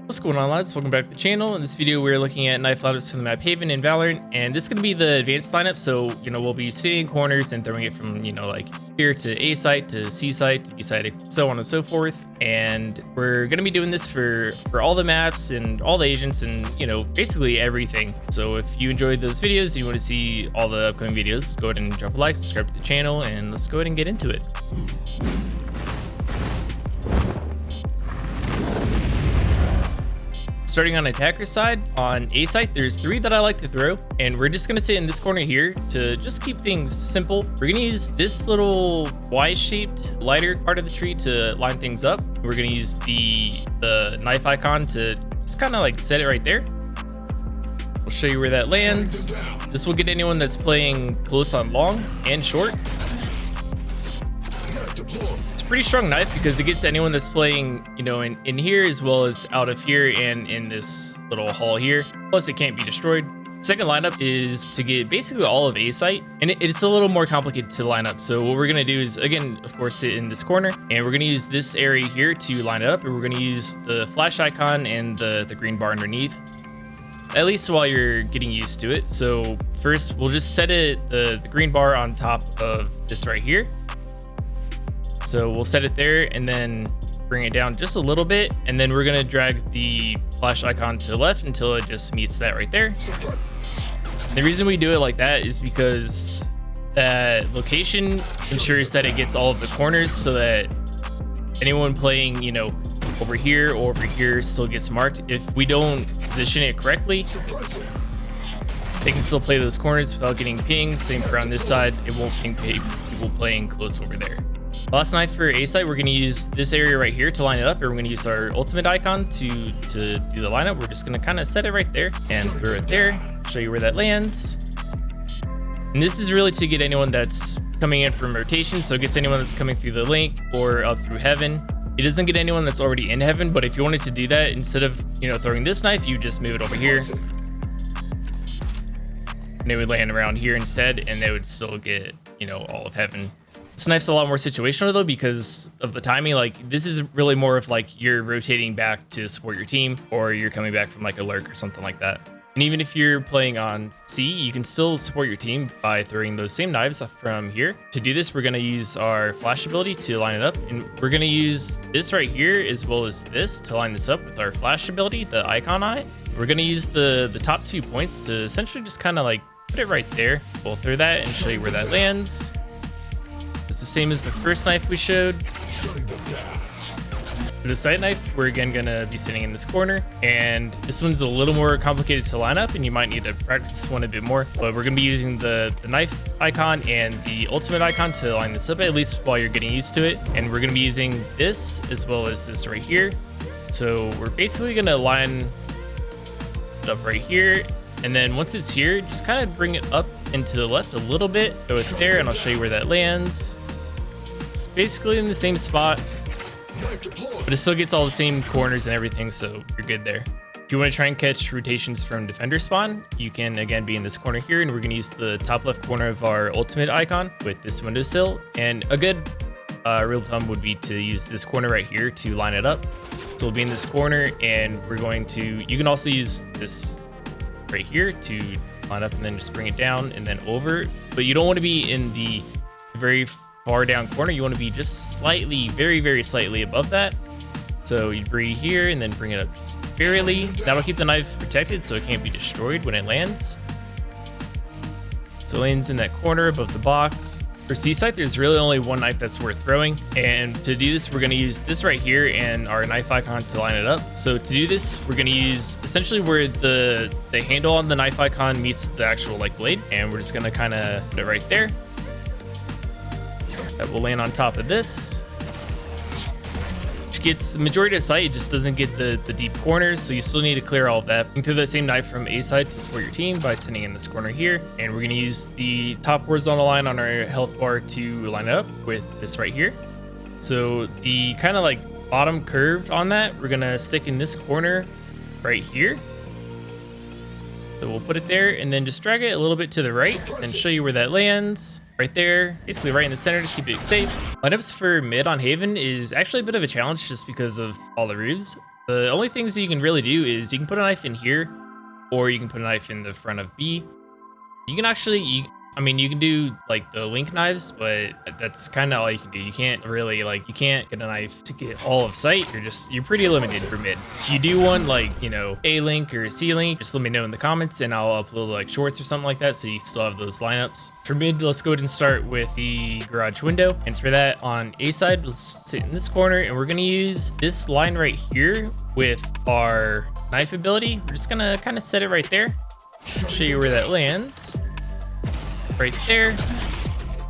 What's going on, lads? Welcome back to the channel. In this video, we're looking at knife lineups from the map Haven in Valorant, and this is going to be the advanced lineup. So, we'll be sitting in corners and throwing it from, like here to A site to C site to B site, so on and so forth. And we're going to be doing this for all the maps and all the agents and, basically everything. So if you enjoyed those videos and you want to see all the upcoming videos, go ahead and drop a like, subscribe to the channel, and let's go ahead and get into it. Starting on attacker side, on A site, there's 3 that I like to throw, and we're just gonna sit in this corner here to just keep things simple. We're gonna use this little Y-shaped lighter part of the tree to line things up. We're gonna use the knife icon to just kind of like set it right there. We'll show you where that lands. This will get anyone that's playing close on long and short. Pretty strong knife because it gets anyone that's playing, in here as well as out of here and in this little hall here. Plus, it can't be destroyed. Second lineup is to get basically all of A site, and it's a little more complicated to line up. So what we're gonna do is, again, of course, sit in this corner, and we're gonna use this area here to line it up, and we're gonna use the flash icon and the green bar underneath, at least while you're getting used to it. So first, we'll just set it the green bar on top of this right here. So we'll set it there and then bring it down just a little bit. And then we're gonna drag the flash icon to the left until it just meets that right there. The reason we do it like that is because that location ensures that it gets all of the corners so that anyone playing, over here or over here still gets marked. If we don't position it correctly, they can still play those corners without getting pinged. Same for on this side, it won't ping people playing close over there. Last knife for A site, we're going to use this area right here to line it up, and we're going to use our ultimate icon to do the lineup. We're just going to kind of set it right there and throw it there, show you where that lands. And this is really to get anyone that's coming in from rotation, so it gets anyone that's coming through the link or up through heaven. It doesn't get anyone that's already in heaven, but if you wanted to do that, instead of throwing this knife, you just move it over here. And they would land around here instead, and they would still get, all of heaven. This knife's a lot more situational though because of the timing. Like, this is really more of like you're rotating back to support your team, or you're coming back from like a lurk or something like that. And even if you're playing on C, you can still support your team by throwing those same knives from here. To do this, we're going to use our flash ability to line it up, and we're going to use this right here as well as this to line this up with our flash ability, the icon on it. We're going to use the top 2 points to essentially just kind of like put it right there. We'll throw that and show you where that lands. It's the same as the first knife we showed. For the side knife, we're again gonna be sitting in this corner, and this one's a little more complicated to line up, and you might need to practice this one a bit more. But we're gonna be using the knife icon and the ultimate icon to line this up, at least while you're getting used to it. And we're gonna be using this as well as this right here. So we're basically gonna line it up right here, and then once it's here, just kind of bring it up and to the left a little bit. Throw it there, and I'll show you where that lands. It's basically in the same spot, but it still gets all the same corners and everything, so you're good there. If you want to try and catch rotations from defender spawn, you can again be in this corner here, and we're going to use the top left corner of our ultimate icon with this windowsill. And a good rule of thumb would be to use this corner right here to line it up. So we'll be in this corner, and we're going to, you can also use this right here to line up and then just bring it down and then over. But you don't want to be in the very far down corner. You want to be just slightly, very, very slightly above that. So you breathe here and then bring it up just barely. That'll keep the knife protected so it can't be destroyed when it lands. So it lands in that corner above the box. For C site, there's really only one knife that's worth throwing. And to do this, we're going to use this right here and our knife icon to line it up. So to do this, we're going to use essentially where the handle on the knife icon meets the actual blade. And we're just going to kind of put it right there. That will land on top of this, which gets the majority of site. It just doesn't get the deep corners, so you still need to clear all of that. You can throw that same knife from A site to support your team by sitting in this corner here, and we're going to use the top horizontal line on our health bar to line it up with this right here. So the kind of bottom curve on that, we're going to stick in this corner right here. So we'll put it there and then just drag it a little bit to the right and show you where that lands. Right there, basically right in the center to keep it safe. Lineups for mid on Haven is actually a bit of a challenge just because of all the roofs. The only things that you can really do is you can put a knife in here, or you can put a knife in the front of B. You can actually, I mean, you can do like the link knives, but that's kind of all you can do. You can't really you can't get a knife to get all of site. You're pretty limited for mid. If you do want like, you know, A link or C link, just let me know in the comments and I'll upload like shorts or something like that so you still have those lineups. For mid, let's go ahead and start with the garage window. And for that on A side, let's sit in this corner and we're gonna use this line right here with our knife ability. We're just gonna kind of set it right there. I'll show you where that lands. Right there,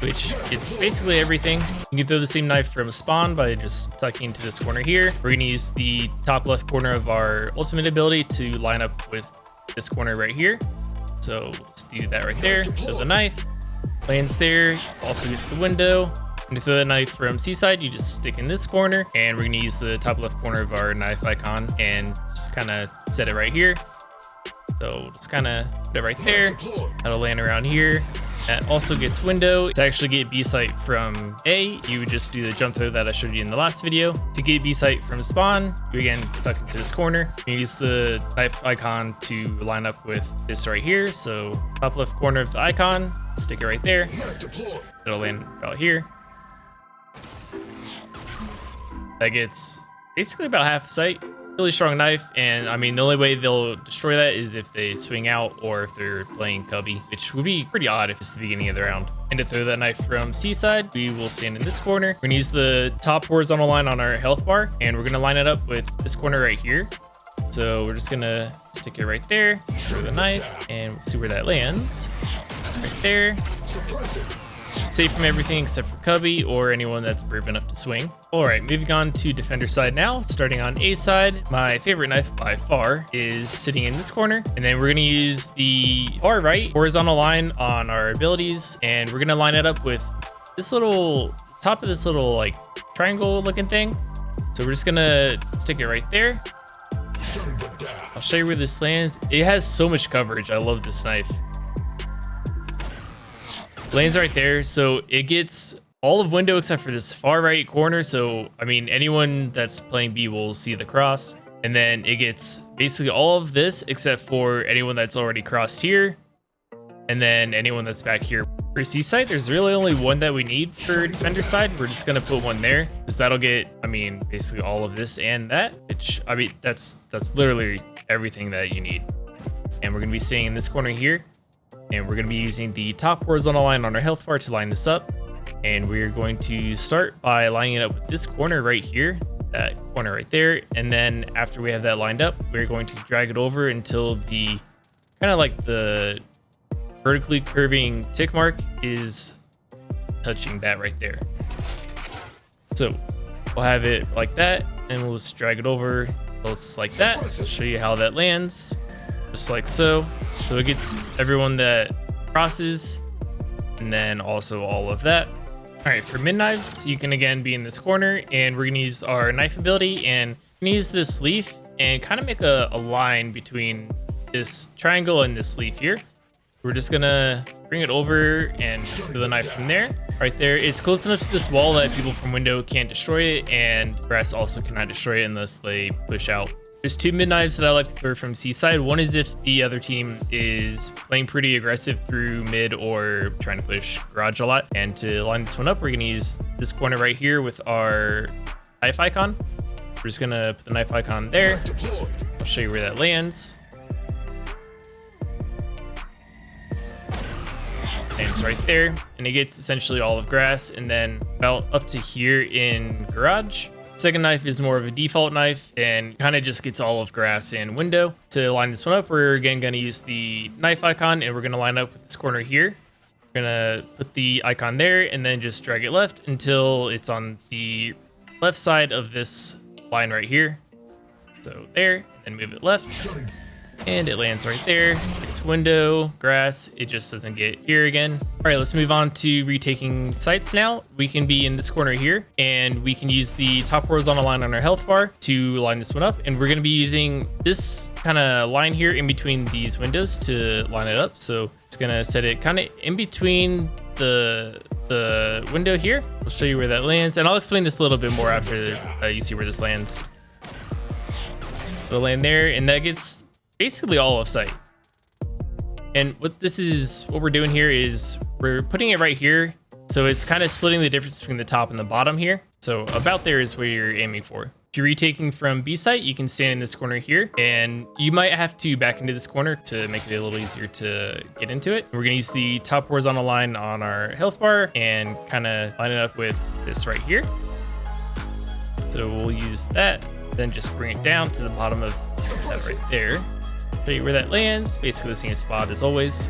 which it's basically everything. You can throw the same knife from spawn by just tucking into this corner here. We're gonna use the top left corner of our ultimate ability to line up with this corner right here. So let's do that right there. Throw the knife, lands there, also gets the window. When you throw the knife from C side, you just stick in this corner, and we're gonna use the top left corner of our knife icon and just kind of set it right here. So just kind of put it right there. That'll land around here. That also gets window. To actually get B site from A, you would just do the jump throw that I showed you in the last video. To get B site from spawn, you again tuck into this corner. You use the knife icon to line up with this right here. So top left corner of the icon, stick it right there. It'll land about here. That gets basically about half a site. Really strong knife, and I mean the only way they'll destroy that is if they swing out or if they're playing cubby, which would be pretty odd if it's the beginning of the round. And to throw that knife from C side, we will stand in this corner. We're gonna use the top horizontal line on our health bar, and we're gonna line it up with this corner right here. So we're just gonna stick it right there, throw the knife, and we'll see where that lands. Right there. Safe from everything except for cubby or anyone that's brave enough to swing. All right, moving on to defender side now. Starting on A side, my favorite knife by far is sitting in this corner. And then we're gonna use the far right horizontal line on our abilities. And we're gonna line it up with this little, top of this little like triangle looking thing. So we're just gonna stick it right there. I'll show you where this lands. It has so much coverage. I love this knife. Lands right there, so it gets all of window except for this far right corner. So I mean anyone that's playing B will see the cross, and then it gets basically all of this except for anyone that's already crossed here, and then anyone that's back here. For C site, there's really only one that we need for defender side. We're just gonna put one there because that'll get, I mean, basically all of this and that, which I mean that's literally everything that you need. And we're gonna be staying in this corner here. And we're going to be using the top horizontal line on our health bar to line this up. And we're going to start by lining it up with this corner right here, that corner right there. And then after we have that lined up, we're going to drag it over until the kind of like the vertically curving tick mark is touching that right there. So we'll have it like that, and we'll just drag it over until it's like that. I'll show you how that lands, just like so. So it gets everyone that crosses, and then also all of that. All right, for mid knives, you can again be in this corner, and we're gonna use our knife ability, and we're gonna use this leaf and kind of make a line between this triangle and this leaf here. We're just gonna bring it over and throw the knife from there. Right there, it's close enough to this wall that people from window can't destroy it, and grass also cannot destroy it unless they push out. There's two mid knives that I like to throw from C side. One is if the other team is playing pretty aggressive through mid or trying to push garage a lot. And to line this one up, we're gonna use this corner right here with our knife icon. We're just gonna put the knife icon there. I'll show you where that lands. Lands right there, and it gets essentially all of grass, and then about up to here in garage. Second knife is more of a default knife and kind of just gets all of grass and window. To line this one up, we're again going to use the knife icon, and we're going to line up with this corner here. We're going to put the icon there and then just drag it left until it's on the left side of this line right here. So there, and move it left. And it lands right there. It's window, grass, it just doesn't get here again. All right, let's move on to retaking sites now. We can be in this corner here, and we can use the top horizontal line on our health bar to line this one up. And we're gonna be using this kind of line here in between these windows to line it up. So it's gonna set it kind of in between the window here. I'll show you where that lands, and I'll explain this a little bit more after you see where this lands. It'll land there, and that gets basically all of sight. And what we're doing here is we're putting it right here. So it's kind of splitting the difference between the top and the bottom here. So about there is where you're aiming for. If you're retaking from B site, you can stand in this corner here, and you might have to back into this corner to make it a little easier to get into it. We're gonna use the top horizontal line on our health bar and kind of line it up with this right here. So we'll use that, then just bring it down to the bottom of that right there. Show you where that lands, basically the same spot as always.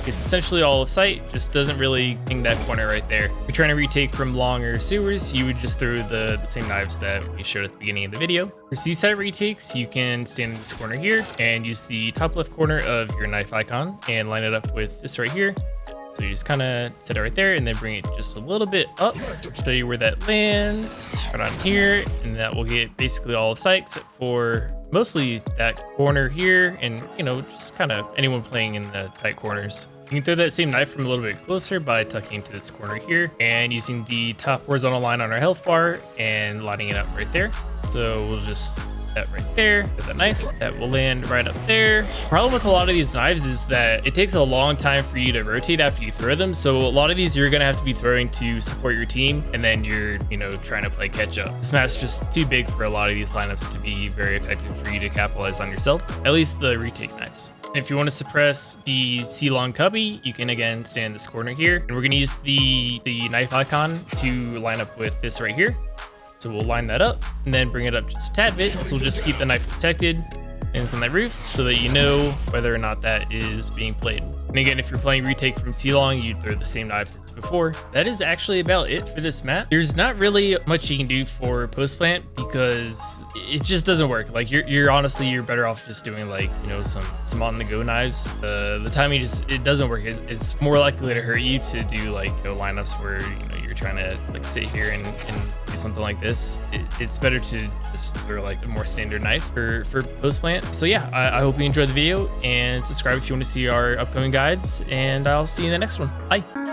It's essentially all of sight, just doesn't really ping that corner right there. If you're trying to retake from longer sewers, you would just throw the same knives that we showed at the beginning of the video. For C site retakes, you can stand in this corner here and use the top left corner of your knife icon and line it up with this right here. So you just kind of set it right there and then bring it just a little bit up, show you where that lands, right on here, and that will get basically all of sight except for mostly that corner here and, you know, just kind of anyone playing in the tight corners. You can throw that same knife from a little bit closer by tucking into this corner here and using the top horizontal line on our health bar and lining it up right there. So we'll just that right there with that knife that will land right up there. Problem with a lot of these knives is that it takes a long time for you to rotate after you throw them, so a lot of these you're gonna have to be throwing to support your team, and then you're, you know, trying to play catch up. This map's just too big for a lot of these lineups to be very effective for you to capitalize on yourself, at least the retake knives. And if you want to suppress the C-long cubby, you can again stand in this corner here, and we're gonna use the knife icon to line up with this right here. So we'll line that up and then bring it up just a tad bit. So we'll just keep the knife protected and it's on that roof so that you know whether or not that is being played. And again, if you're playing retake from C-long, you throw the same knives as before. That is actually about it for this map. There's not really much you can do for post plant because it just doesn't work. Like you're honestly, you're better off just doing like, you know, some on the go knives. The timing it doesn't work. It's more likely to hurt you to do like, you know, lineups where, you know, you're trying to like sit here and do something like this. It's better to just throw like a more standard knife for post plant. So yeah, I hope you enjoyed the video and subscribe if you want to see our upcoming guides, and I'll see you in the next one. Bye.